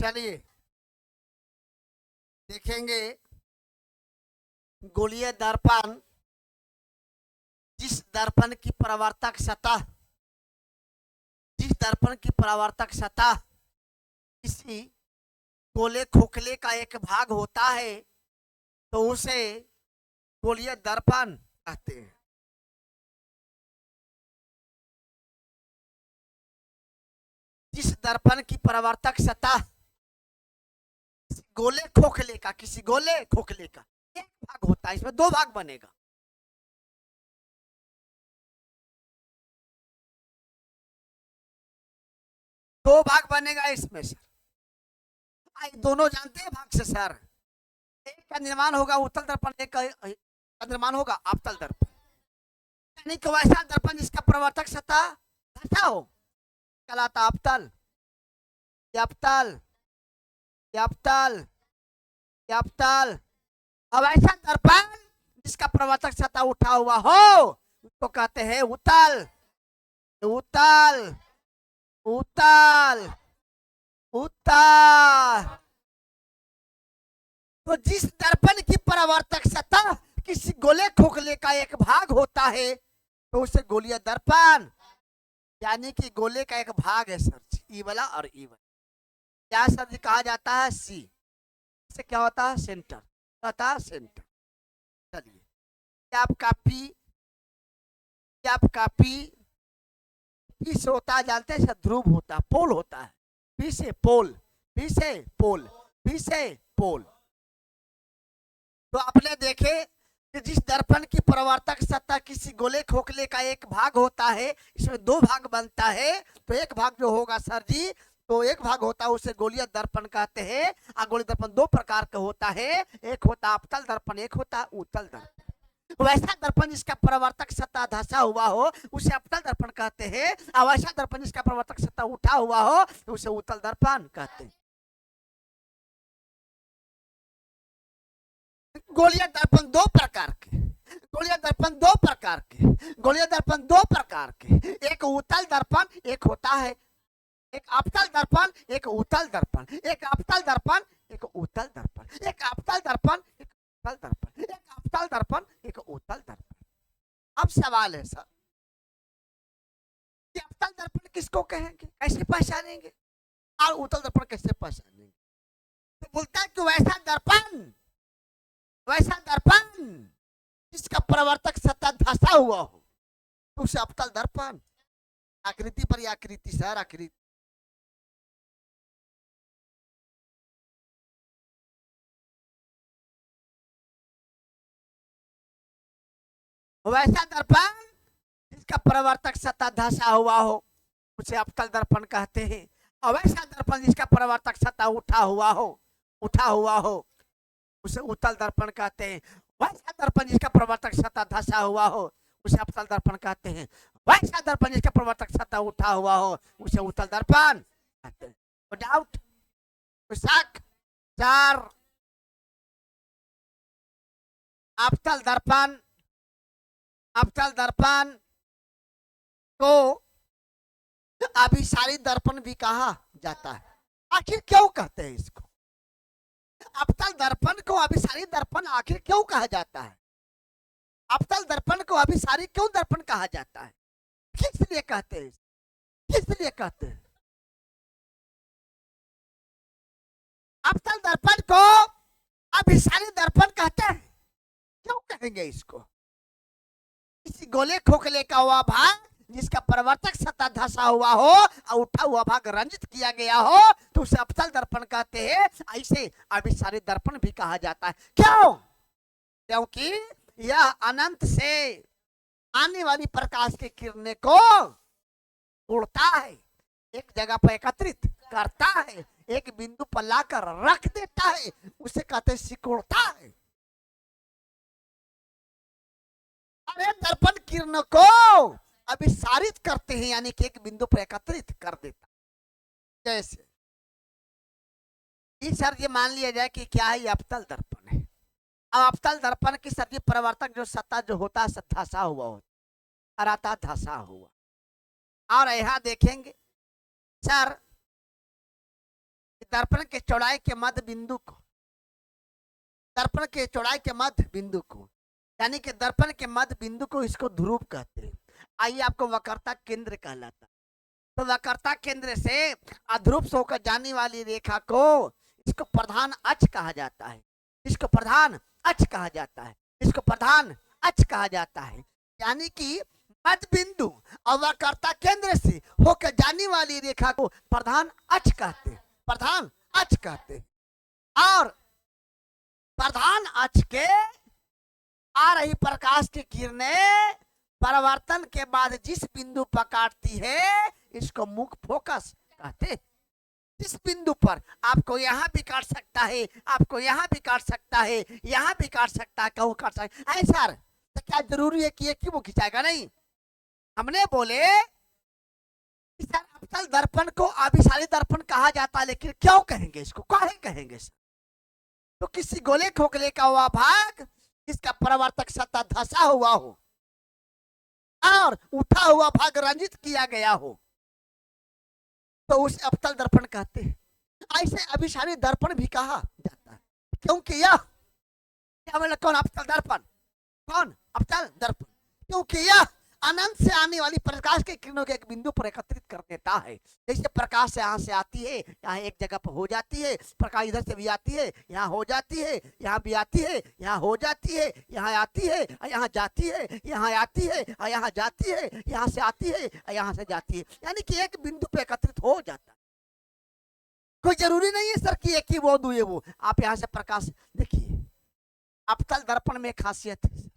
चलिए देखेंगे गोलीय दर्पण, जिस दर्पण की परावर्तक सतह, जिस दर्पण की परावर्तक सतह किसी गोले खोखले का एक भाग होता है तो उसे गोलीय दर्पण कहते हैं। जिस दर्पण की परावर्तक सतह गोले खोखले का, किसी गोले खोखले का एक भाग होता है, इसमें दो भाग बनेगा। दो भाग बनेगा इसमें सर। दोनों जानते हैं भाग से सर। एक का निर्माण होगा उत्तल दर्पण, एक का निर्माण होगा अवतल दर्पण। यानी कि वैसा दर्पण जिसका प्रवर्तक सतह धसा हो कहलाता अवतल, अवतल, अवतल, अवतल। अब ऐसा दर्पण जिसका प्रवर्तक सतह उठा हुआ हो उसको कहते हैं उत्तल, उत्तल, उत्तल, उत्तल। तो जिस दर्पण की परावर्तक सतह किसी गोले खोखले का एक भाग होता है तो उसे गोलीय दर्पण, यानी कि गोले का एक भाग है सर, ई वाला और ई वाला, क्या सर जी कहा जाता है सी, से क्या होता है सेंटर, कहता है सेंटर। चलिए आपका पी, आपका पी, पी से होता है जानते हैं सर ध्रुव होता है, पोल होता है, पी से पोल, पी से पोल, पी से पोल। तो आपने देखे कि जिस दर्पण की परावर्तक सतह किसी गोले खोखले का एक भाग होता है, इसमें दो भाग बनता है, तो एक भाग जो होगा सर जी, तो एक भाग होता है उसे गोलीय दर्पण कहते हैं। और गोलीय दर्पण दो प्रकार का होता है, एक होता है अवतल दर्पण, एक होता है उत्तल दर्पण। वैसा दर्पण जिसका परावर्तक सतह धसा हुआ हो उसे अवतल दर्पण कहते हैं, और वैसा दर्पण जिसका परावर्तक सतह उठा हुआ हो उसे उत्तल दर्पण कहते हैं। गोलीय दर्पण दो प्रकार के, गोलीय दर्पण दो प्रकार के, गोलीय दर्पण दो प्रकार के, एक उत्तल दर्पण, एक होता है एक अवतल दर्पण, एक उत्तल दर्पण, एक अवतल दर्पण, एक उत्तल दर्पण, एक अवतल दर्पण, एक उत्तल दर्पण, एक अवतल दर्पण, एक उत्तल दर्पण। अब सवाल है सर कि अवतल दर्पण किसको कहेंगे, कैसे पहचानेंगे, और उत्तल दर्पण कैसे पहचानेंगे? तो बोलता है कि वैसा दर्पण, वैसा दर्पण जिसका प्रवर्तक सतह धसा हुआ हो तो उसे अवतल दर्पण। आकृति पर आकृति सर, आकृति वैसा दर्पण जिसका प्रवर्तक सतह धसा हुआ हो उसे अवतल दर्पण कहते हैं, और वैसा दर्पण जिसका प्रवर्तक सतह उठा हुआ हो, उठा हुआ हो उसे उत्तल दर्पण कहते हैं। वैसा दर्पण जिसका प्रवर्तक सतह धसा हुआ हो उसे अवतल दर्पण कहते हैं, वैसा दर्पण जिसका प्रवर्तक सतह उठा हुआ हो उसे उत्तल दर्पण कहते हैं। नो डाउट, शक। चार, अवतल दर्पण, अवतल दर्पण को अभिसारी दर्पण भी कहा जाता है। आखिर क्यों कहते हैं इसको, अवतल दर्पण को अभिसारी दर्पण आखिर क्यों कहा जाता है? अवतल दर्पण को अभिसारी क्यों दर्पण कहा जाता है, किस लिए कहते हैं, किस लिए कहते हैं? अवतल दर्पण को अभिसारी दर्पण कहते हैं, क्यों कहेंगे इसको? किसी गोले खोखले का हुआ भाग जिसका प्रवर्तक सतह धसा हुआ हो और उठा हुआ भाग रंजित किया गया हो तो उसे अवतल दर्पण कहते हैं। ऐसे अभिसारी दर्पण भी कहा जाता है। क्यों? क्योंकि यह अनंत से आने वाली प्रकाश की किरणें को उड़ता है, एक जगह पर एकत्रित करता है, एक बिंदु पर लाकर रख देता है, उसे कहते हैं सिकुड़ता है। अरे दर्पण किरणों को अभिसारित करते हैं, यानी कि एक बिंदु पर एकत्रित कर देता। जैसे सर ये मान लिया जाए कि क्या है, अवतल दर्पण है। अब अवतल दर्पण की सर परावर्तक जो सतह जो होता है धसा हुआ होता, रहता धसा हुआ। और यहाँ देखेंगे सर दर्पण के चौड़ाई के मध्य बिंदु को, दर्पण के चौड़ाई के मध्य बिंदु को, यानी कि दर्पण के मध्य बिंदु को इसको ध्रुव कहते हैं। आइए आपको वक्रता केंद्र कहलाता है। तो वक्रता केंद्र से अध्रुव से होकर जाने वाली रेखा को इसको प्रधान अक्ष कहा जाता है, इसको प्रधान अक्ष कहा जाता है, इसको प्रधान अक्ष कहा जाता है। यानी कि मध्य बिंदु और वक्रता केंद्र से होकर जाने वाली रेखा को प्रधान अक्ष कहते हैं, प्रधान अक्ष कहते हैं। और प्रधान अक्ष के आ रही प्रकाश की किरणें परावर्तन के बाद जिस बिंदु पर काटती है इसको मुख्य फोकस कहते हैं। जिस बिंदु पर आपको यहाँ भी काट सकता है, आपको यहाँ भी काट सकता है, यहाँ भी काट सकता है, कहूँ काट सकता है। सर तो क्या जरूरी है कि ये क्यों खिंचाएगा? नहीं, हमने बोले कि सर अवतल दर्पण को अभिसारी दर्पण कहा जाता है, लेकिन क्यों कहेंगे इसको, काहे कहेंगे सर? तो किसी गोले खोखले का हुआ भाग जिसका परावर्तक सतह धंसा हुआ हो और उठा हुआ भाग रंजित किया गया हो तो उसे अवतल दर्पण कहते हैं। ऐसे अभिसारी दर्पण भी कहा जाता है, क्योंकि यह क्या बोला, कौन अवतल दर्पण, कौन अवतल दर्पण, क्योंकि यह अनंत से आने वाली प्रकाश के किरणों के एक बिंदु पर एकत्रित कर देता है। जैसे प्रकाश यहाँ से आती है, यहाँ एक जगह पर हो जाती है, प्रकाश इधर से भी आती है, यहाँ हो जाती है, यहाँ भी आती है, यहाँ हो जाती है, यहाँ आती है, यहाँ जाती है, यहाँ आती है, यहाँ जाती है, यहाँ से आती है, यहाँ से जाती है, यानी कि एक बिंदु पर एकत्रित हो जाता है। कोई जरूरी नहीं है सर कि एक ही वो दो ये वो। आप यहाँ से प्रकाश देखिए, अवतल दर्पण में खासियत है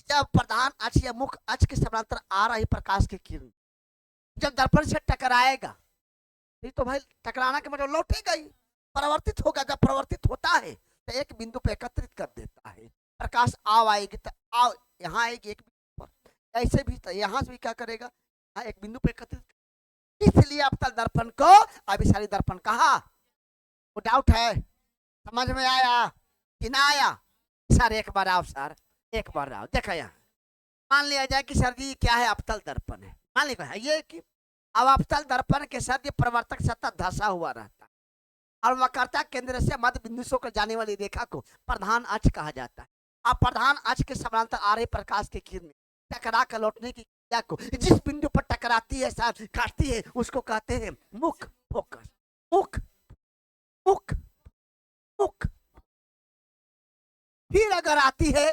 जब प्रधान अक्ष या मुख्य अक्ष के समांतर आ रही प्रकाश की किरण जब दर्पण से टकराएगा तो भाई टकराना के मतलब लौटेगा ही, परावर्तित होगा। जब परावर्तित होता है तो एक बिंदु पर एकत्रित कर देता है, प्रकाश आएगी तो आओ यहाँ आएगी एक बिंदु पर, ऐसे भी तो यहाँ से भी क्या करेगा, यहाँ एक बिंदु पर एकत्रित। इसलिए अवतल दर्पण को अभिसारी दर्पण कहा। वो डाउट है, समझ में आया कि ना आया? सर एक बार आओ, सर एक बार आओ, देखा यहाँ मान लिया जाए कि सर जी क्या है, अवतल दर्पण है, मान लिया है ये कि अब अवतल दर्पण के सर जी प्रवर्तक सतह धंसा हुआ रहता है और वक्रता केंद्र से मध्य बिंदु से जाने वाली रेखा को प्रधान अक्ष कहा जाता है। अब प्रधान अक्ष के समांतर आ रही प्रकाश की किरण टकरा कर लौटने की क्रिया को जिस बिंदु पर टकराती है सर, काटती है, उसको कहते हैं मुख्य फोकस, मुख्य मुख्य मुख्य। फिर अगर आती है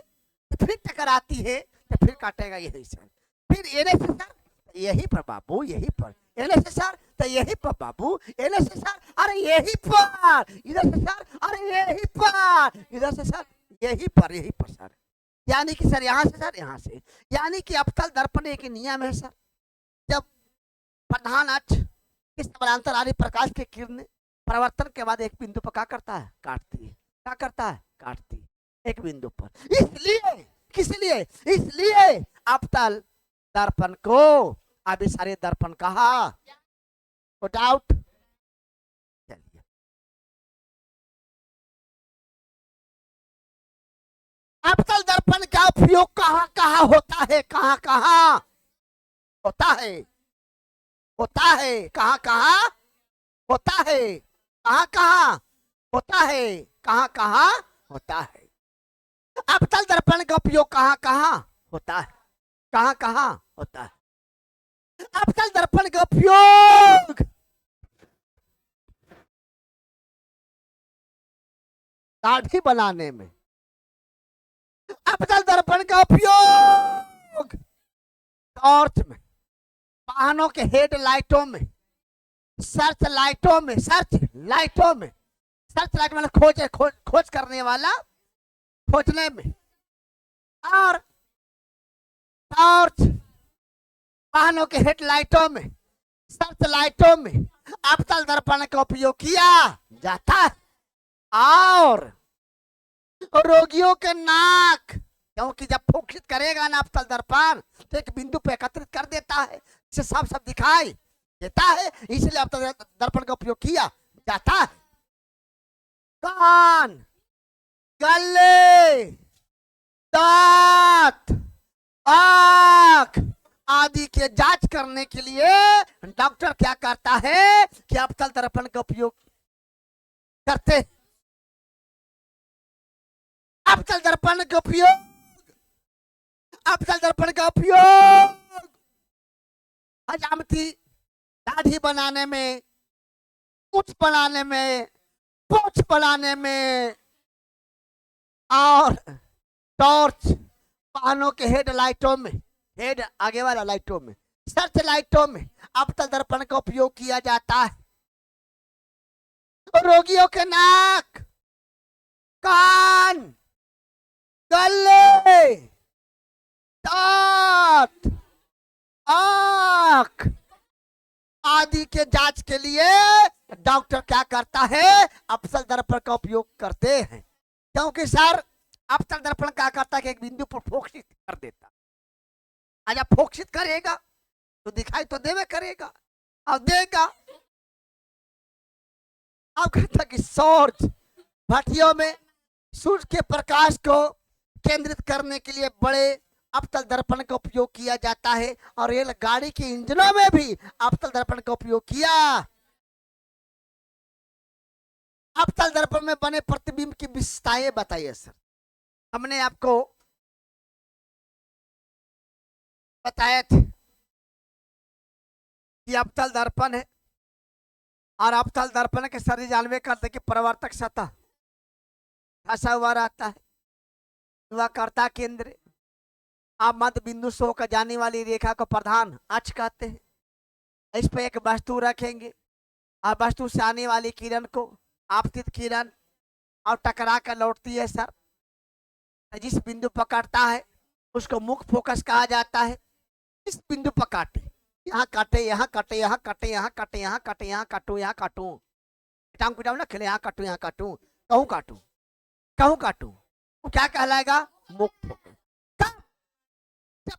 फिर टकराती है तो फिर काटेगा यही सर, फिर एने से सर यही पर बाबू, यही पर, एने से सर तो यही पर बाबू, एने से सर अरे यही पर, इधर से सर अरे यही पर, इधर से सर यही पर, यही पर सर। यानी कि सर यहाँ से सर यहाँ से, यानी कि अवतल दर्पण एक नियम है सर, जब प्रधान अक्ष के समांतर आ रही प्रकाश की किरण परिवर्तन के बाद एक बिंदु पर क्या करता है, काटती है, क्या करता है, काटती है एक बिंदु पर। इसलिए किस लिए, इसलिए अवतल दर्पण को अभिसारी दर्पण कहा। तो डाउट, चलिए अवतल दर्पण का उपयोग कहाँ कहाँ होता है, कहाँ कहाँ होता है, होता है कहाँ कहाँ होता है, कहाँ कहाँ होता है, कहाँ कहाँ होता है। अवतल दर्पण का उपयोग कहाँ कहाँ होता है, कहाँ कहाँ होता है। अवतल दर्पण का उपयोग दाढ़ी बनाने में, अवतल दर्पण का उपयोग टॉर्च में, वाहनों के हेड लाइटों में, सर्च लाइटों में, सर्च लाइटों में, सर्च लाइट मतलब खोज करने वाला, खोजने में, और टॉर्च वाहनों के हेडलाइटों में, सर्च लाइटों में अवतल दर्पण का उपयोग किया जाता है। और रोगियों के नाक, क्योंकि जब फोकसित करेगा ना अवतल दर्पण तो एक बिंदु पे एकत्रित कर देता है, इसे साफ साफ दिखाई देता है, इसलिए अवतल दर्पण का उपयोग किया जाता है। कान, गले, दांत, आंख आदि के जांच करने के लिए डॉक्टर क्या करता है कि अवतल दर्पण का उपयोग करते हैं। अवतल दर्पण का उपयोग, अवतल दर्पण का उपयोग हजामती दाढ़ी बनाने में, पूछ बनाने में, पूछ बनाने में, और टॉर्च वाहनों के हेडलाइटों में, हेड आगे वाला लाइटों में, सर्च लाइटों में अवतल दर्पण का उपयोग किया जाता है। रोगियों के नाक, कान, गले, दांत, आंख आदि के जांच के लिए डॉक्टर क्या करता है, अवतल दर्पण का उपयोग करते हैं। क्योंकि सर अवतल दर्पण क्या करता है कि एक बिंदु पर फोकसित कर देता। आज फोकसित करेगा तो दिखाई तो देवे करेगा और देगा। अब कहता कि सौर भट्टियों में सूर्य के प्रकाश को केंद्रित करने के लिए बड़े अवतल दर्पण का उपयोग किया जाता है, और रेलगाड़ी के इंजनों में भी अवतल दर्पण का उपयोग किया। अवतल दर्पण में बने प्रतिबिंब की विशेषताएं बताइए सर। हमने आपको बताया थे कि अवतल दर्पण है, और अवतल दर्पण के सर जानवे करते कि प्रवर्तक सतह फंसा हुआ रहता है, वह कर्ता केंद्र। आप मध्य बिंदु से होकर जाने वाली रेखा को प्रधान अक्ष कहते हैं। इस पर एक वस्तु रखेंगे और वस्तु से आने वाली किरण को आपतित किरण और टकरा कर लौटती है सर, जिस बिंदु पर काटता है उसको मुख्य फोकस कहा जाता है। इस बिंदु पर काटे, यहाँ काटे, यहाँ काटे, यहाँ काटे, यहाँ काटे, यहाँ काटे, यहाँ काटू, यहाँ काटू, टांग पिटाऊ ना खेले, यहाँ काटू, यहाँ काटू, कहूँ काटू, कहूँ काटू, वो क्या कहलाएगा, मुख्य फोकस।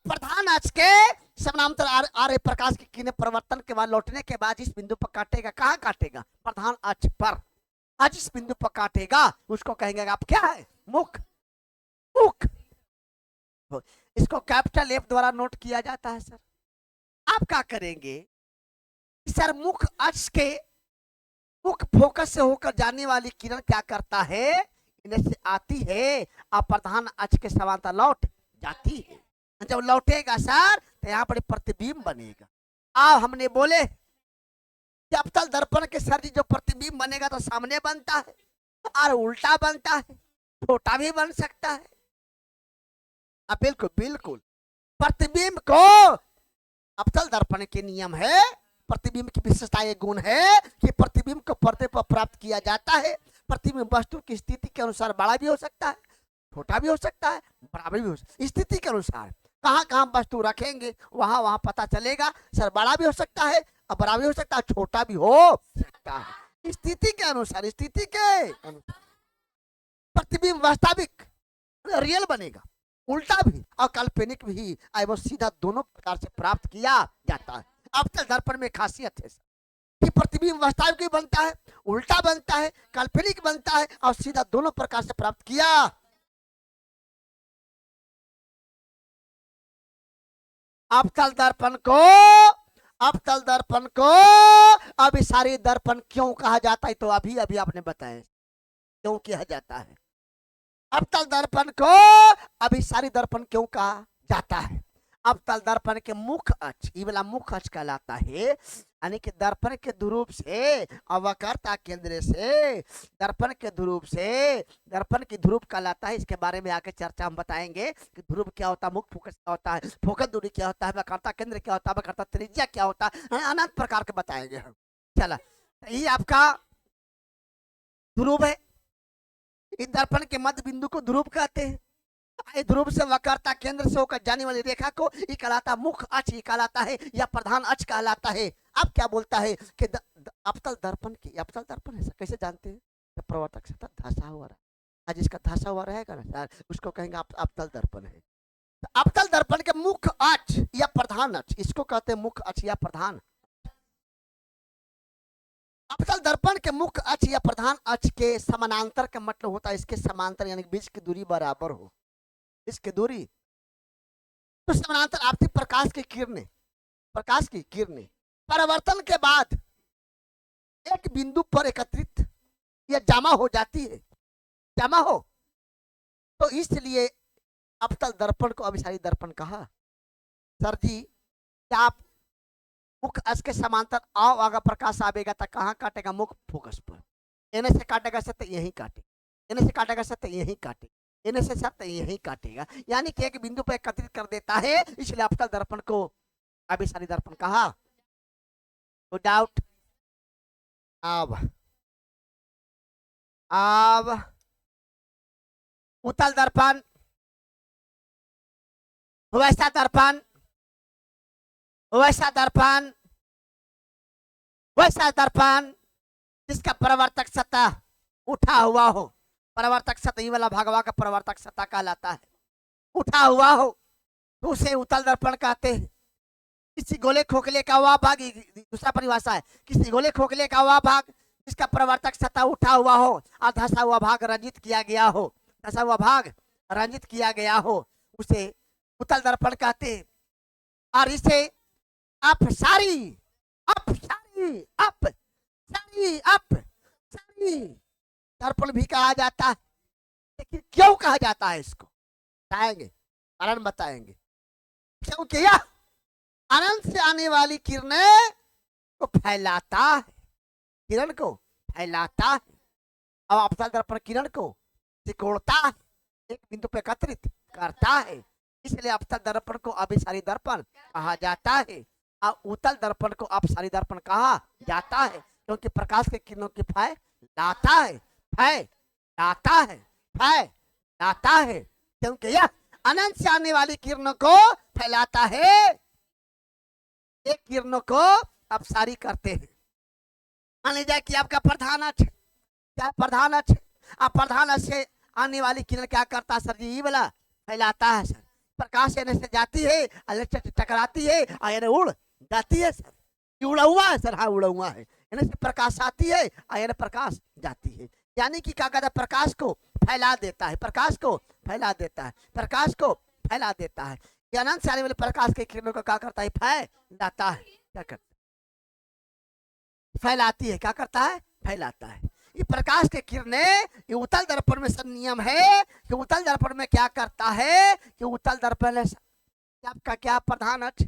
प्रधान अक्ष के समानांतर आर्य प्रकाश की किरण परिवर्तन के बाद लौटने के बाद इस बिंदु पर काटेगा। कहाँ काटेगा, प्रधान अक्ष पर। आज इस बिंदु पर काटेगा उसको कहेंगे आप क्या है, मुख। मुख इसको कैपिटल एफ द्वारा नोट किया जाता है सर। आप क्या करेंगे सर, मुख अक्ष के मुख फोकस से होकर जाने वाली किरण क्या करता है, इन्हें से आती है और प्रधान अक्ष के समांतर लौट जाती है। जब लौटेगा सर तो यहाँ पर प्रतिबिंब बनेगा। अब हमने बोले कि अवतल दर्पण के सर जो प्रतिबिंब बनेगा तो सामने बनता है और उल्टा बनता है, छोटा भी बन सकता है। बिल्कुल बिल्कुल, प्रतिबिंब को अवतल दर्पण के नियम है, प्रतिबिंब की विशेषता ये गुण है कि प्रतिबिंब को पर्दे पर प्राप्त किया जाता है। प्रतिबिंब वस्तु की स्थिति के अनुसार बड़ा भी हो सकता है, छोटा भी हो सकता है, बराबर भी हो सकता है। स्थिति के अनुसार कहाँ कहाँ वस्तु रखेंगे वहां वहां पता चलेगा। सर बड़ा भी हो सकता है और बड़ा भी हो सकता है, छोटा भी हो सकता है, स्थिति के अनुसार। स्थिति के अनुसार प्रतिबिंब वास्तविक रियल बनेगा, उल्टा भी और काल्पनिक भी एवं सीधा दोनों प्रकार से प्राप्त किया जाता है। अवतल दर्पण में खासियत है कि प्रतिबिंब वास्तविक भी बनता है, उल्टा बनता है, काल्पनिक बनता है और सीधा दोनों प्रकार से प्राप्त किया। अवतल दर्पण को अभिसारी दर्पण क्यों कहा जाता है, तो अभी अभी आपने बताया क्यों कहा जाता है। अवतल दर्पण को अभिसारी दर्पण क्यों कहा जाता है। अवतल दर्पण के मुख्य अक्ष, ये वाला मुख्य अक्ष कहलाता है, यानी कि दर्पण के ध्रुव से अवकर्ता केंद्र से दर्पण के ध्रुव से दर्पण की ध्रुव कहलाता है। इसके बारे में आगे चर्चा हम बताएंगे कि ध्रुव क्या होता है, मुख्य फोकस क्या होता है, फोकस दूरी क्या होता है, वक्रता केंद्र क्या होता है, वक्रता त्रिज्या क्या होता है, अनंत प्रकार के बताएंगे हम। चला, ये आपका ध्रुव है। इस दर्पण के मध्य बिंदु को ध्रुव कहते हैं। ध्रुव से वक्रता केंद्र से होकर जाने वाली रेखा को ये कहलाता मुख्य अक्ष, ये कहलाता है या प्रधान अक्ष कहलाता है। अब क्या बोलता है कि अवतल दर्पण की, अवतल दर्पण है कैसे जानते हैं, जब प्रवर्तक सतह धंसा हुआ रहा, आज इसका धंसा हुआ रहेगा ना सर, उसको कहेंगे अवतल दर्पण है। तो अवतल दर्पण के मुख्य अक्ष या प्रधान अक्ष, इसको कहते हैं मुख्य अक्ष या प्रधान। अवतल दर्पण के मुख्य अक्ष या प्रधान अक्ष के समानांतर का मतलब होता है इसके समांतर, यानी बीच की दूरी बराबर हो, इसकी दूरी। तो समानांतर आपकी प्रकाश की किरणें परावर्तन के बाद एक बिंदु पर एकत्रित यह जमा हो जाती है, जमा हो। तो इसलिए अवतल दर्पण को अभिसारी दर्पण कहा। सर जी क्या आप मुख अस के समांतर आओ आगा प्रकाश आवेगा तो कहाँ काटेगा? मुख फोकस पर। एने से काटेगा सत्य यहीं काटे, एने से काटेगा सत्य यहीं काटे, एने से सत्य यहीं काटेगा, यानी कि एक बिंदु पर एकत्रित कर देता है। इसलिए अवतल दर्पण को अभिसारी दर्पण कहा। तो डाउट? अब उत्तल दर्पण, वैसा दर्पण, वैसा दर्पण, वैसा दर्पण जिसका प्रवर्तक सतह उठा हुआ हो। प्रवर्तक सतह वाला भगवा का प्रवर्तक सतह कहलाता है, उठा हुआ हो तो उसे उत्तल दर्पण कहते हैं। किसी गोले खोखले का वह भाग, दूसरा परिभाषा है, किसी गोले खोखले का वह भाग जिसका प्रवर्तक सतह उठा हुआ हो और धसा हुआ भाग रंजित किया गया हो, धसा हुआ भाग रंजित किया गया हो, उसे उत्तल दर्पण कहते हैं। और इसे अपसारी, अपसारी, अपसारी, अपसारी दर्पण भी कहा जाता है। लेकिन क्यों कहा जाता है इसको बताएंगे, कारण बताएंगे। क्योंकि यह अनंत से आने वाली किरणें को फैलाता है, किरण को फैलाता है। और अवतल दर्पण किरण को सिकोड़ता है, एक बिंदु पर एकत्रित करता है। इसलिए अवतल दर्पण को अभिसारी दर्पण कहा जाता है और उत्तल दर्पण को अपसारी दर्पण कहा जाता है। क्योंकि प्रकाश के किरणों की फै लाता है, फै लाता है, फै लाता है। क्योंकि यह अनंत से आने वाली किरणों को फैलाता है, एक किरणों को अपसारी करते हैं। मान लीजिए कि आपका प्रधान अक्ष, क्या प्रधान अक्ष, आप प्रधान अक्ष से आने वाली किरण क्या करता है सर जी? ये वाला फैलाता है सर। प्रकाश एने से जाती है, टकराती है और एने उड़ जाती है सर। ये उड़ा हुआ है सर, हाँ उड़ा हुआ है। एने से प्रकाश आती है और एने प्रकाश जाती है। यानी कि क्या कहता है? प्रकाश को फैला देता है, प्रकाश को फैला देता है, प्रकाश को फैला देता है। ये अनंत से आने वाले प्रकाश के किरणों को क्या करता है? फैलाता है। क्या करता है? फैलाती है। क्या करता है? फैलाता है। ये प्रकाश के किरणें, ये उत्तल दर्पण में सब नियम है कि उत्तल दर्पण में क्या करता है कि उत्तल दर्पण में आपका क्या प्रधान अक्ष,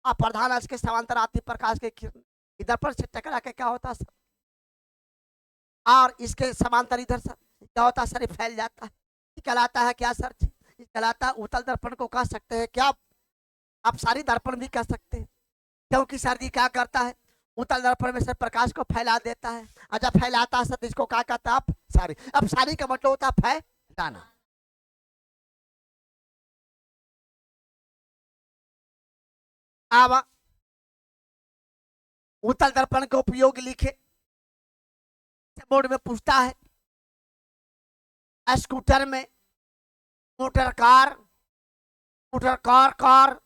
और प्रधान अक्ष के समांतर आती प्रकाश के किरण दर्पण से टकरा के क्या होता सर? और इसके समांतर इधर सर क्या होता सर? फैल जाता है। कहलाता है क्या सर? कहलाता है उत्तल दर्पण को कह सकते हैं क्या आप सारी दर्पण भी कह सकते हैं। क्योंकि सर जी क्या करता है? उत्तल दर्पण में सर प्रकाश को फैला देता है। अच्छा फैलाता है सर, इसको क्या कहता है? आप सारी। अब सारी का मतलब होता है फैलाना। अब उत्तल दर्पण का उपयोग लिखे बोर्ड में पूछता है। स्कूटर में, मोटर कार, मोटर कार,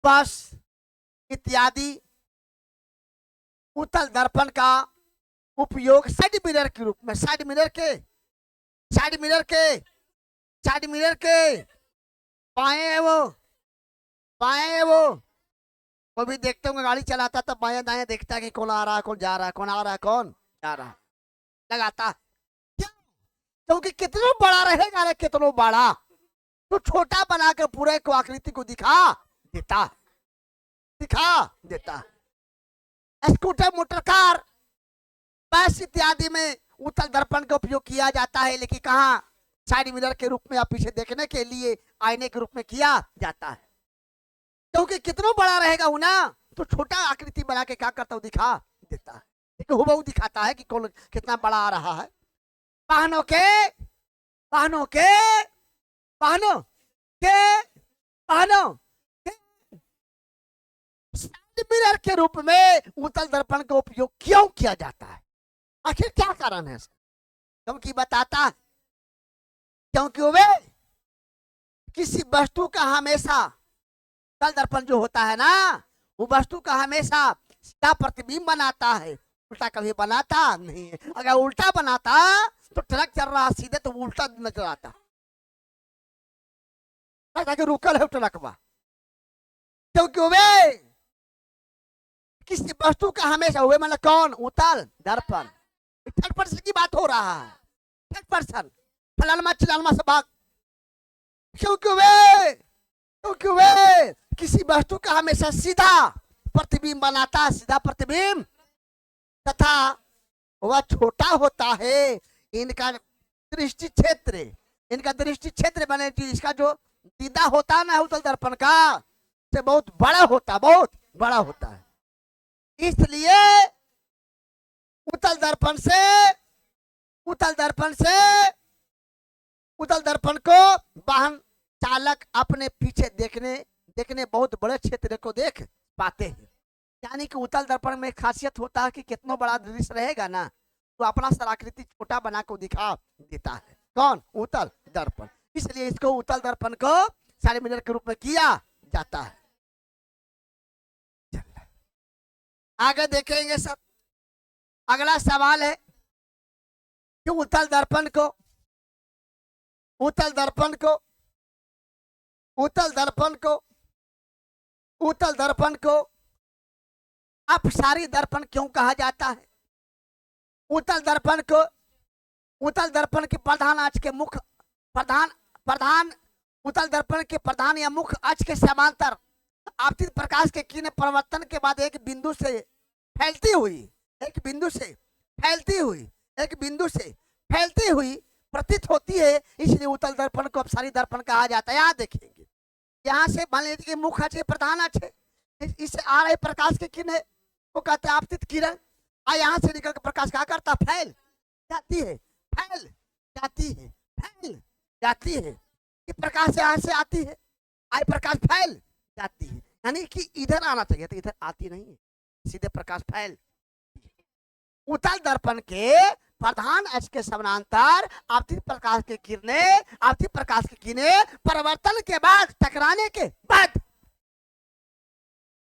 बस इत्यादि उत्तल दर्पण का उपयोग साइड मिरर के रूप में, साइड मिरर के, साइड मिरर के, साइड मिरर के बाएं है वो, बाएं है वो। वो भी देखते होंगे गाड़ी चलाता तो बाएं दाएं देखता है कि कौन आ रहा है, कौन जा रहा है, कौन आ रहा है, कौन जा रहा है, लगाता। क्योंकि कितना बड़ा रहेगा रे, कितना बड़ा तो छोटा बना के पूरे को आकृति को दिखा देता, दिखा देता। स्कूटर, मोटर कार, बस इत्यादि में उत्तल दर्पण का उपयोग किया जाता है। लेकिन कहाँ? साइड मिरर के रूप में या पीछे देखने के लिए आईने के रूप में किया जाता है। क्योंकि कितना बड़ा रहेगा ना तो छोटा आकृति बना के क्या करता हूँ? दिखा देता है। लेकिन हुबहू दिखाता है कि कौन कितना बड़ा आ रहा है। वाहनों के, वाहनों के, वाहनों के, वाहनों साइड मिरर के रूप में उत्तल दर्पण का उपयोग क्यों किया जाता है? आखिर क्या कारण है? क्योंकि बताता है, क्योंकि वे किसी वस्तु का हमेशा उत्तल दर्पण जो होता है ना, वो वस्तु का हमेशा सीधा प्रतिबिंब बनाता है, उल्टा कभी बनाता नहीं है। अगर उल्टा बनाता तो ट्रक चल रहा सीधे तो उल्टा नजर आता, रुकल है ट्रकवा। क्योंकि वे किसी वस्तु का हमेशा, हुए मतलब कौन? उत्तल दर्पण। थर्ड पर्सन की बात हो रहा है। थर्ड पर्सन फलानमा चिलानमा से भाग, क्योंकि वे किसी वस्तु का हमेशा सीधा प्रतिबिंब बनाता है, सीधा प्रतिबिंब, तथा वह छोटा होता है। इनका दृष्टि क्षेत्र बने, इसका जो दीदा होता है ना उत्तल दर्पण का, से बहुत बड़ा होता है। इसलिए उत्तल दर्पण को वाहन चालक अपने पीछे देखने बहुत बड़े क्षेत्र को देख पाते हैं। यानी कि उत्तल दर्पण में खासियत होता है कि कितना बड़ा दृश्य रहेगा ना, तो अपना सराकृति छोटा बना को दिखा देता है। कौन? उत्तल दर्पण। इसलिए इसको उत्तल दर्पण को सारे मिरर के रूप में किया जाता है। आगे देखेंगे सब। अगला सवाल है कि उत्तल दर्पण को अपसारी दर्पण क्यों कहा जाता है? उत्तल दर्पण के प्रधान अक्ष के मुख्य उत्तल दर्पण के प्रधान या मुख्य अक्ष के समांतर आपतित प्रकाश के किरण परिवर्तन के बाद एक बिंदु से फैलती हुई प्रतीत होती है, इसलिए उत्तल दर्पण को अपसारी दर्पण कहा जाता है। यहाँ देखेंगे, यहाँ से मान लीजिए मुख्य अक्ष प्रधान अक्ष है, इससे आ रहे प्रकाश के किरण को कहते हैं आपतित किरण, और यहाँ से निकल कर प्रकाश क्या करता? फैल जाती है। ये प्रकाश यहाँ से आती है, आई प्रकाश फैल जाती है, यानी कि इधर आना चाहिए तो इधर आती नहीं है, सीधे प्रकाश फैल। उत्तल दर्पण के प्रधान अक्ष के समानांतर आपतित प्रकाश की किरणें परिवर्तन के बाद, टकराने के बाद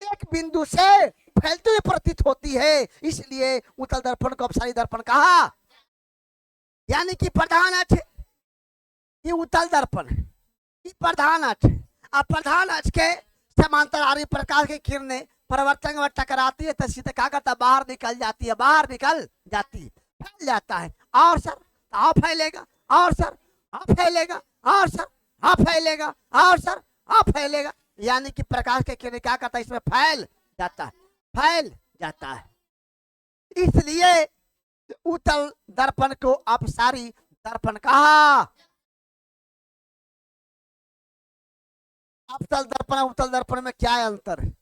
एक बिंदु से फैलती हुई प्रतीत होती है, इसलिए उत्तल दर्पण को अपसारी दर्पण कहा। यानी कि प्रधान अक्ष ये उत्तल दर्पण ये प्रधान अक्ष, अब प्रधान अक्ष के समांतर आ रही प्रकाश की किरणें परिवर्तन में टकराती है तो सीधे क्या करता? बाहर निकल जाती है, फैल जाता है। और सर हाँ फैलेगा, और सर हाँ फैलेगा, और सर हाँ फैलेगा, और सर हाँ फैलेगा, यानी कि प्रकाश के किरण क्या करता है? इसमें फैल जाता है। इसलिए उत्तल दर्पण को अपसारी दर्पण कहा। अवतल दर्पण उत्तल दर्पण में क्या अंतर है?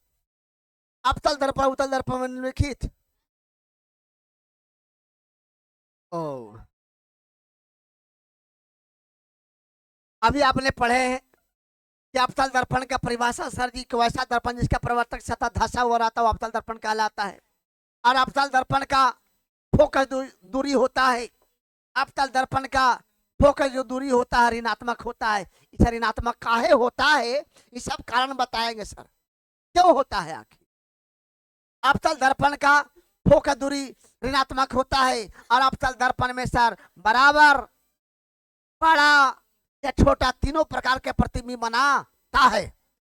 अवतल दर्पण उत्तल दर्पण में निम्नलिखित अभी आपने पढ़े हैं कि अवतल दर्पण का परिभाषा सर जी को वैसा दर्पण जिसका प्रवर्तक सतह धसा हुआ रहता है वो अवतल दर्पण कहलाता है। और अवतल दर्पण का फोकस दूरी होता है, अवतल दर्पण का फोकस जो दूरी होता है ऋणात्मक होता है। इस ऋणात्मक काहे होता है ये सब कारण बताएंगे सर, क्यों होता है आखिर। अवतल दर्पण का फोकस दूरी ऋणात्मक होता है और अवतल दर्पण में सर बराबर, बड़ा या छोटा तीनों प्रकार के प्रतिबिंब बनाता है।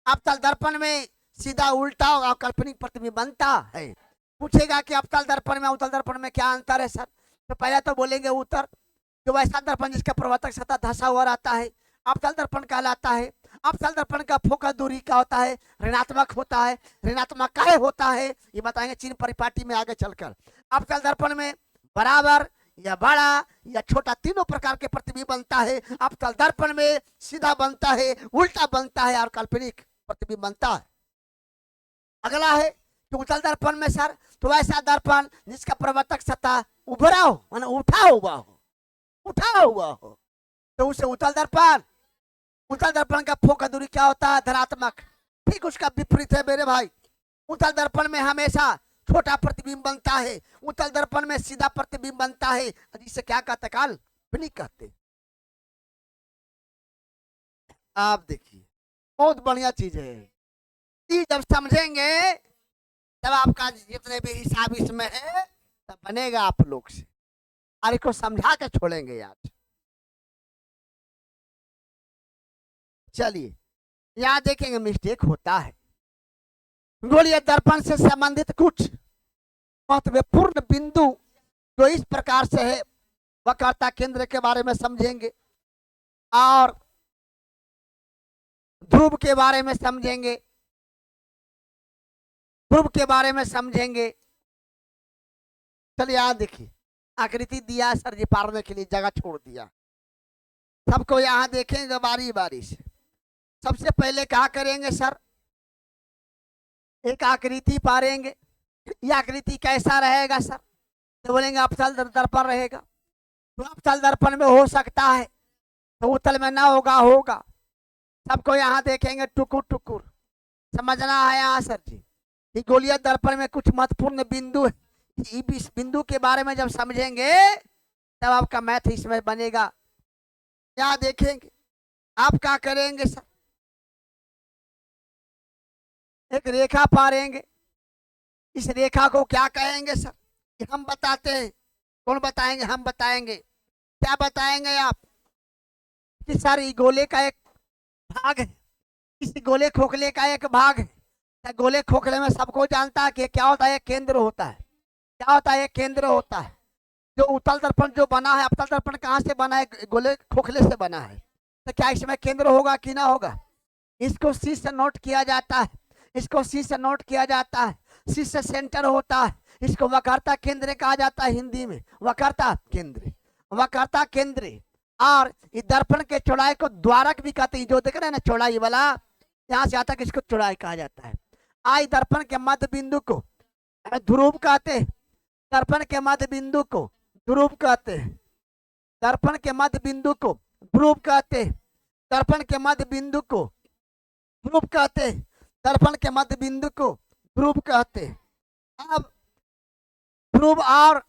अवतल दर्पण में सीधा, उल्टा और काल्पनिक प्रतिबिंब बनता है। पूछेगा कि अवतल दर्पण में अवतल दर्पण में क्या अंतर है सर, तो पहले तो बोलेंगे उत्तर जो वैसा दर्पण जिसका प्रवर्तक सतह धसा हुआ रहता है अवतल दर्पण कहलाता है। अवतल दर्पण का फोकस दूरी क्या होता है? ऋणात्मक होता है। ऋणात्मक काहे होता है ये बताएंगे चिन्ह परिपाटी में आगे चलकर। अवतल दर्पण में बराबर या बड़ा या छोटा तीनों प्रकार के प्रतिबिंब बनता है। अवतल दर्पण में सीधा बनता है, उल्टा बनता है और काल्पनिक प्रतिबिंब बनता है। अगला है कि उत्तल दर्पण में सर तो ऐसा दर्पण जिसका प्रवर्तक सतह उभरा हो, माने उठा हुआ हो तो उसे उत्तल दर्पण का फोकस दूरी क्या होता है? धनात्मक। ठीक उसका विपरीत है मेरे भाई। उत्तल दर्पण में हमेशा छोटा प्रतिबिंब बनता है, उत्तल दर्पण में सीधा प्रतिबिंब बनता है, जिसे क्या कहते? काल्पनिक कहते। आप देखिए बहुत बढ़िया चीज है, ये जब समझेंगे तब आपका जितने भी हिसाब इसमें है तब बनेगा आप लोग से, और इसको समझा के छोड़ेंगे यार। चलिए यहाँ देखेंगे मिस्टेक होता है। गोलीय दर्पण से संबंधित कुछ महत्वपूर्ण बिंदु तो इस प्रकार से है वक्रता केंद्र के बारे में समझेंगे और ध्रुव के बारे में समझेंगे, ध्रुव के बारे में समझेंगे। चलिए यहाँ देखिए आकृति दिया सर जी, पारने के लिए जगह छोड़ दिया। सबको यहाँ देखेंगे बारी बारी से। सबसे पहले क्या करेंगे सर, एक आकृति पारेंगे। यह आकृति कैसा रहेगा सर, तो बोलेंगे अवतल दर्पण रहेगा। तो अवतल दर्पण में हो सकता है, तो उत्तल में ना होगा, होगा। सबको यहाँ देखेंगे टुकुर टुकुर। समझना है यहाँ सर जी कि गोलीय दर्पण में कुछ महत्वपूर्ण बिंदु है। इस बिंदु के बारे में जब समझेंगे तब आपका मैथ इसमें बनेगा। क्या देखेंगे, आप क्या करेंगे सर, एक रेखा पारेंगे। इस रेखा को क्या कहेंगे सर, ये हम बताते हैं। कौन बताएंगे, हम बताएंगे। क्या बताएंगे आप कि सर ये गोले का एक भाग है, इस गोले खोखले का एक भाग है। गोले खोखले में सबको जानता है कि क्या होता है, केंद्र होता है। क्या होता है, केंद्र होता है। जो उत्तल दर्पण जो बना है, अवतल दर्पण कहाँ से बना है, गोले खोखले से बना है। तो क्या इसमें केंद्र होगा कि ना होगा। इसको सी से नोट किया जाता है, इसको सी से नोट किया जाता है। सी से सेंटर होता है, इसको वक्रता केंद्र कहा जाता है हिंदी में, वक्रता केंद्र, वक्रता केंद्र। और इस दर्पण के चौड़ाई को द्वारक भी कहते हैं। जो देख रहे हैं ना चौड़ाई वाला, यहाँ से आता है, इसको चौड़ाई कहा जाता है। आई दर्पण के मध्य बिंदु को ध्रुव कहते हैं। दर्पण के मध्य बिंदु को ध्रुव कहते हैं। दर्पण के मध्य बिंदु को ध्रुव कहते हैं। दर्पण के मध्य बिंदु को ध्रुव कहते हैं। दर्पण के मध्य बिंदु को ध्रुव कहते हैं। अब ध्रुव और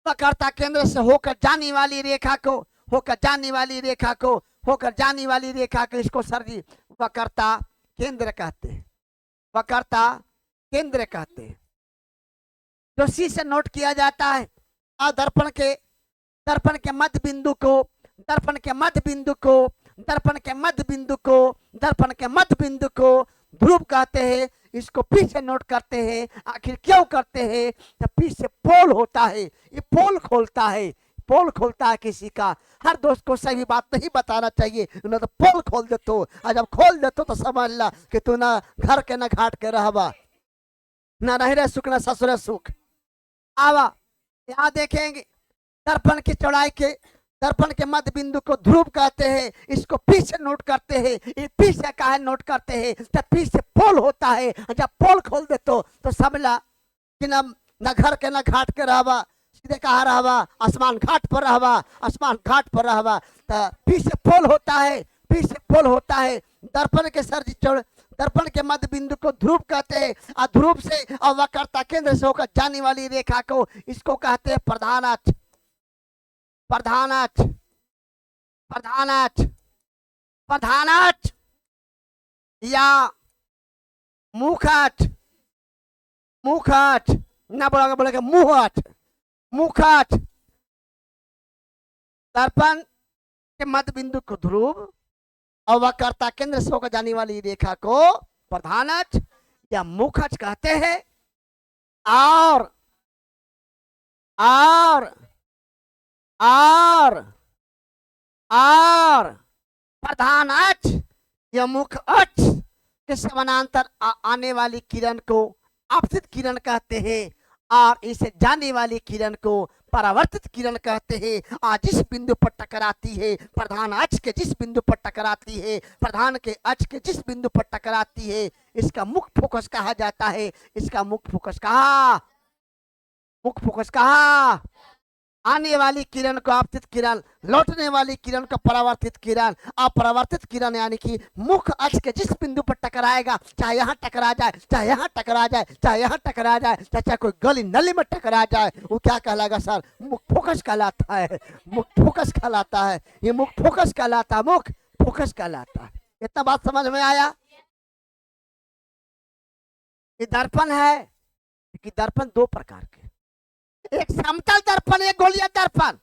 वक्रता केंद्र से होकर जाने वाली रेखा को, होकर जाने वाली रेखा को, होकर जाने वाली रेखा को, इसको सर जी वक्रता केंद्र कहते हैं, वक्रता केंद्र कहते हैं। जो सी से नोट किया जाता है। और दर्पण के मध्य बिंदु को, दर्पण के मध्य बिंदु को, दर्पण के मध्य बिंदु को, दर्पण के मध्य बिंदु को ध्रुव कहते हैं। इसको पी से नोट करते हैं। आखिर क्यों करते हैं, तो पी से पोल होता है, ये पोल खोलता है, पोल खोलता है किसी का। हर दोस्त को सही बात नहीं बताना चाहिए, न तो पोल खोल देते हो। और जब खोल देते तो समझ ला कि तू ना घर के ना घाट के रहबा, ना रहे सुख ना ससुर सुख। आवा यहाँ देखेंगे दर्पण की चौड़ाई के, दर्पण के मध्य बिंदु को ध्रुव कहते हैं। इसको पी से नोट करते हैं। ये पी से कहा नोट करते हैं, तब पी से पोल होता है। जब पोल खोल दे तो समझला कि ना घर के ना घाट के रहबा, सीधे कहा रहबा आसमान घाट पर रहबा, आसमान घाट पर रहबा। तो पी से पोल होता है, पी से पोल होता है। दर्पण के सर जी दर्पण के मध्य बिंदु को ध्रुव कहते हैं। और ध्रुव से और वक्रता केंद्र से होकर जाने वाली रेखा को इसको कहते हैं प्रधान अक्ष, प्रधान अक्ष, प्रधान अक्ष, प्रधान अक्ष या मुख अक्ष, मुख अक्ष ना बोलेगा मुंह अक्ष, मुख अक्ष। दर्पण के मध्य बिंदु को ध्रुव और वक्रता केंद्र से होकर जाने वाली रेखा को प्रधान अक्ष या मुख अक्ष कहते हैं। और प्रधान अक्ष या मुख अक्ष के समानांतर आने वाली किरण को आपतित किरण कहते हैं। और इसे जाने वाली किरण को परावर्तित किरण कहते हैं। और जिस बिंदु पर टकराती है, प्रधान अक्ष के जिस बिंदु पर टकराती है, प्रधान के अक्ष के जिस बिंदु पर टकराती है, इसका मुख्य फोकस कहा जाता है। इसका मुख्य फोकस कहा, मुख्य फोकस कहा। आने वाली किरण को आपतित किरण, लौटने वाली किरण को परावर्तित किरण। अपरावर्तित किरण यानी कि मुख्य अक्ष के जिस बिंदु पर टकराएगा, चाहे यहाँ टकरा जाए, चाहे यहाँ टकरा जाए, चाहे यहाँ टकरा जाए, चाहे कोई गली नली में टकरा जाए, वो क्या कहलाएगा सर, मुख्य फोकस कहलाता है, मुख्य फोकस कहलाता है। ये मुख्य फोकस कहलाता है, मुख्य फोकस कहलाता है। इतना बात समझ में आया। ये दर्पण है कि दर्पण दो प्रकार के, एक समतल दर्पण, एक गोलीय दर्पण।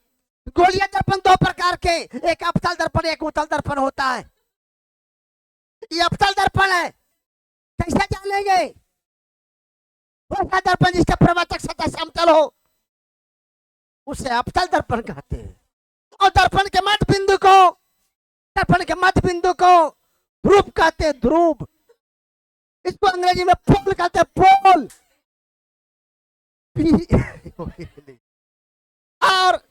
गोलीय दर्पण दो प्रकार के, एक अवतल दर्पण, एक उत्तल दर्पण होता है। ये अवतल दर्पण है, कैसे जानेंगे, वैसा दर्पण जिसका प्रवर्तक सतह समतल हो, उसे अवतल दर्पण कहते हैं। और दर्पण के मध्य बिंदु को ध्रुव कहते हैं, ध्रुव। इसको अंग्रेजी में पोल कहते हैं, पोल। और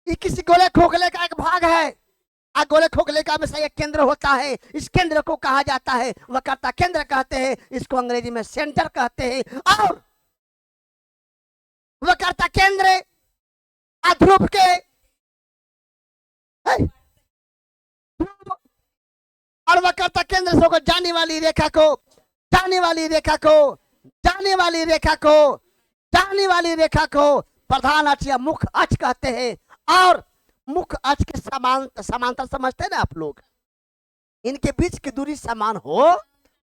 ये किसी गोले खोखले का एक भाग है। गोले खोखले का हमेशा एक केंद्र होता है। इस केंद्र को कहा जाता है वक्रता केंद्र कहते हैं। इसको अंग्रेजी में सेंटर कहते हैं। और वक्रता केंद्र ध्रुव के और वक्रता केंद्र से होकर जाने वाली रेखा को प्रधान अक्ष या मुख्य अक्ष कहते हैं। और मुख्य अक्ष के समांतर समझते हैं ना आप लोग, इनके बीच की दूरी समान हो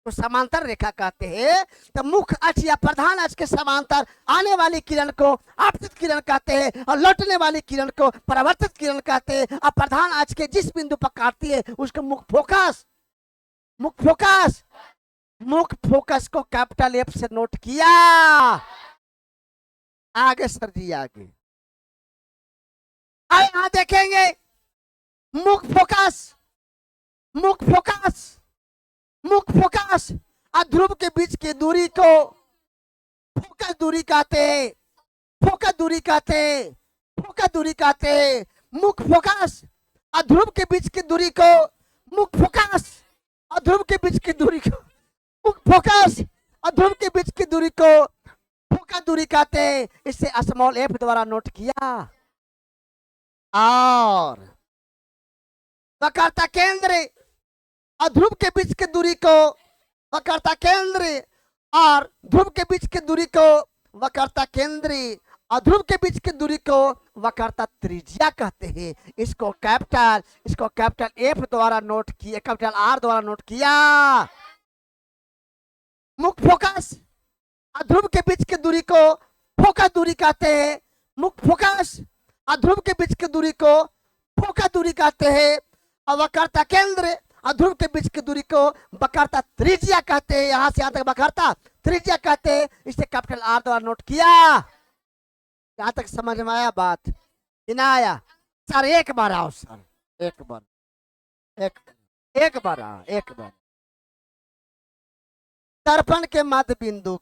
तो समांतर रेखा कहते हैं। तो मुख्य अक्ष या प्रधान अक्ष के समांतर आने वाली किरण को आपतित किरण कहते हैं और लौटने वाली किरण को परावर्तित किरण कहते हैं। और प्रधान अक्ष के जिस बिंदु पर काटती है उसको मुख्य फोकस को कैपिटल एफ से नोट किया। आगे सर जी आगे यहां देखेंगे मुख्य फोकस ध्रुव के बीच की दूरी को फोकस दूरी कहते हैं। मुख्य फोकस ध्रुव के बीच की दूरी को मुख्य फोकस ध्रुव के बीच की दूरी को फोकस दूरी कहते हैं। इसे स्मॉल एफ द्वारा नोट किया। और वक्रता केंद्र ध्रुव के बीच की दूरी को वक्रता केंद्र और ध्रुव के बीच की दूरी को वक्रता केंद्र और ध्रुव के बीच की दूरी को वक्रता त्रिज्या कहते हैं। इसको कैपिटल एफ द्वारा नोट किया, कैपिटल आर द्वारा नोट किया। मुख्य फोकस ध्रुव के बीच की दूरी को फोकस दूरी कहते हैं। मुख्य फोकस ध्रुव के बीच की दूरी को फोकस दूरी कहते हैं। और वक्रता केंद्र ध्रुव के बीच की दूरी को वक्रता त्रिज्या कहते हैं। यहां से यहां तक वक्रता त्रिज्या कहते हैं। इसे कैपिटल आर द्वारा नोट किया। यहां तक समझ में आया बात कि ना आया? सर एक बार आओ सर, एक बार दर्पण के मध्य बिंदु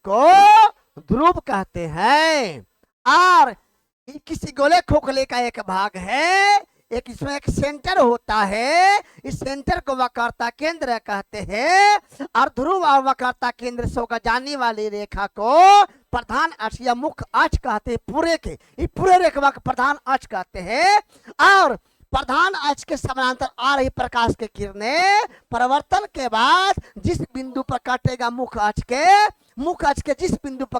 को ध्रुव कहते हैं। और किसी गोले खोखले का एक भाग है, एक इसमें एक सेंटर होता है। इस सेंटर को वक्रता केंद्र कहते हैं। और ध्रुव और वक्रता केंद्र से होकर जाने वाली रेखा को प्रधान अक्ष या मुख्य अक्ष कहते हैं। पूरे रेखा को प्रधान अक्ष कहते हैं। और प्रधान अक्ष के समानांतर आ रही प्रकाश की किरणें परिवर्तन के बाद जिस बिंदु पर कटेगा मुख्य अक्ष के जिस बिंदु पर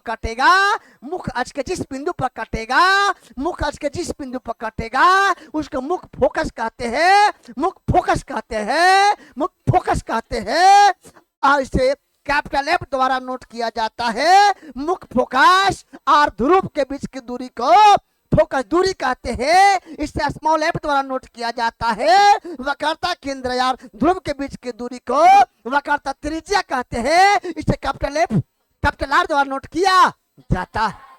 कटेगा उसको मुख्य फोकस कहते हैं। और इसे कैपिटल एफ द्वारा नोट किया जाता है। मुख्य फोकस और ध्रुव के बीच की दूरी को फोकस दूरी कहते हैं। इसे स्मॉल एफ द्वारा नोट किया जाता है। वक्रता केंद्र और ध्रुव के बीच की दूरी को वक्रता त्रिज्या कहते हैं। इसे कैपिटल आर द्वारा नोट किया जाता है।